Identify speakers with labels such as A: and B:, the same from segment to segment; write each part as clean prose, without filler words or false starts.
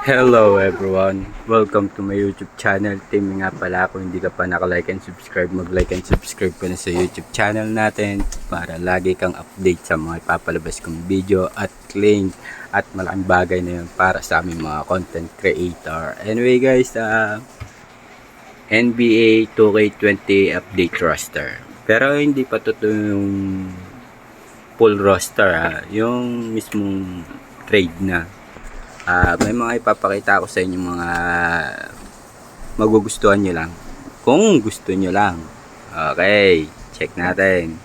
A: Hello everyone! Welcome to my YouTube channel. Team nga pala, kung hindi ka pa naka-like and subscribe, mag-like and subscribe ka na sa YouTube channel natin para lagi kang update sa mga ipapalabas kong video at link at malaking bagay na yun para sa aming mga content creator. Anyway guys, NBA 2K20 update roster. Pero hindi pa totoo yung full roster yung mismong trade na. May mga ipapakita ako sa inyo mga magugustuhan nyo lang. Kung gusto nyo lang. Okay, check natin.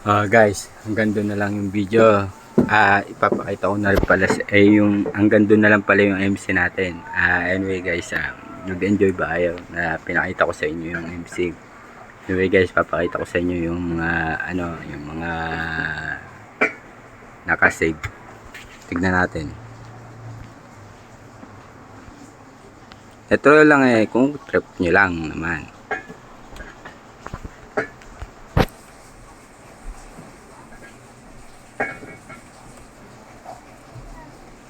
A: Guys, hanggang doon na lang yung video. Ipapakita ko na rin pala yung hanggang doon na lang pala yung MC natin. Anyway guys, nag-enjoy ba kayo na pinakita ko sa inyo yung MC? Anyway guys, papakita ko sa inyo yung mga yung mga nakasave. Tignan natin. Ito lang kung trip nyo lang naman.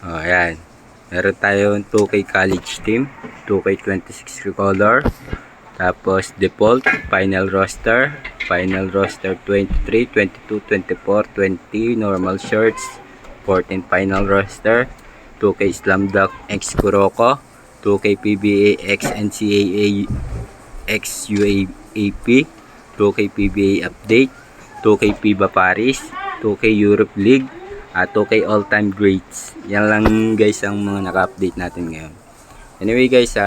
A: Ayan. Meron tayong 2K college team, 2K26 recolor, tapos default, final roster 23, 22, 24, 20, normal shirts, 14 final roster, 2K Slam Dunk X Kuroko, 2K PBA X NCAA X UAP, 2K PBA Update, 2K FIBA Paris, 2K Europe League, 2K all-time greats. Yan lang guys ang mga naka-update natin ngayon. Anyway guys,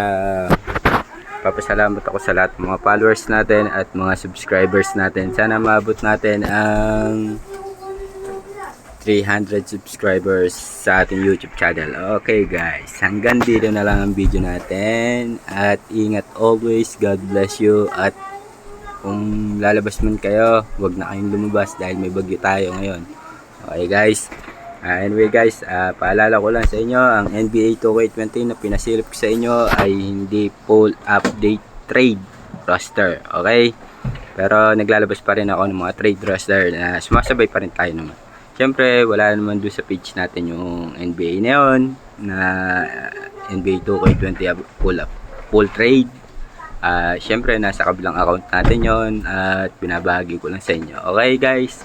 A: papasalamat ako sa lahat ng mga followers natin at mga subscribers natin. Sana maabot natin ang 300 subscribers sa ating YouTube channel. Okay guys, hanggang dito na lang ang video natin. At ingat always, God bless you. At kung lalabas man kayo, huwag na kayong lumabas dahil may bagyo tayo ngayon. Okay guys, anyway guys, paalala ko lang sa inyo, ang NBA 2K20 na pinasilip ko sa inyo ay hindi full update trade roster, okay? Pero naglalabas pa rin ako ng mga trade roster na sumasabay pa rin tayo naman. Siyempre, wala naman doon sa page natin yung NBA na yun, na NBA 2K20 full trade. Siyempre, nasa kabilang account natin yon at binabahagi ko lang sa inyo. Okay guys?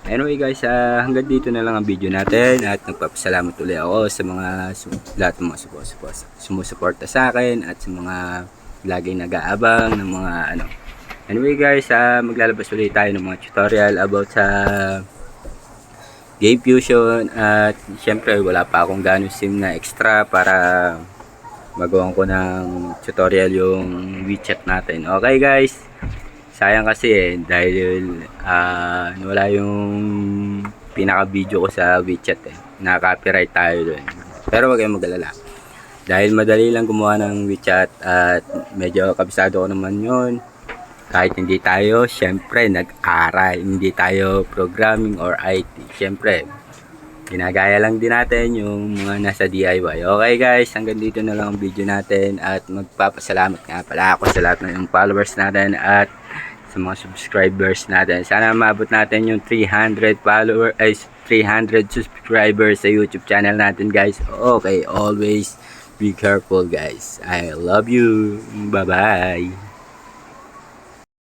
A: Anyway guys, hanggang dito na lang ang video natin at nagpapasalamat ulit ako sa mga lahat ng mga sumusuporta sa akin at sa mga laging nag-aabang ng mga Anyway guys, maglalabas ulit tayo ng mga tutorial about sa Game Fusion at syempre wala pa akong ganong sim na extra para magawa ko ng tutorial yung WeChat natin. Okay guys? Sayang kasi dahil wala yung pinaka-video ko sa WeChat na-copyright tayo doon. Pero wag kayong mag-alala. Dahil madali lang gumawa ng WeChat at medyo kabisado ko naman yun. Kahit hindi tayo, syempre nag-aral. Hindi tayo programming or IT. Syempre, ginagaya lang din natin yung mga nasa DIY. Okay guys, hanggang dito na lang ang video natin. At magpapasalamat nga pala ako sa lahat ng followers natin at sa mga subscribers natin. Sana maabot natin yung 300 subscribers sa YouTube channel natin guys. Okay, always be careful guys. I love you. Bye bye.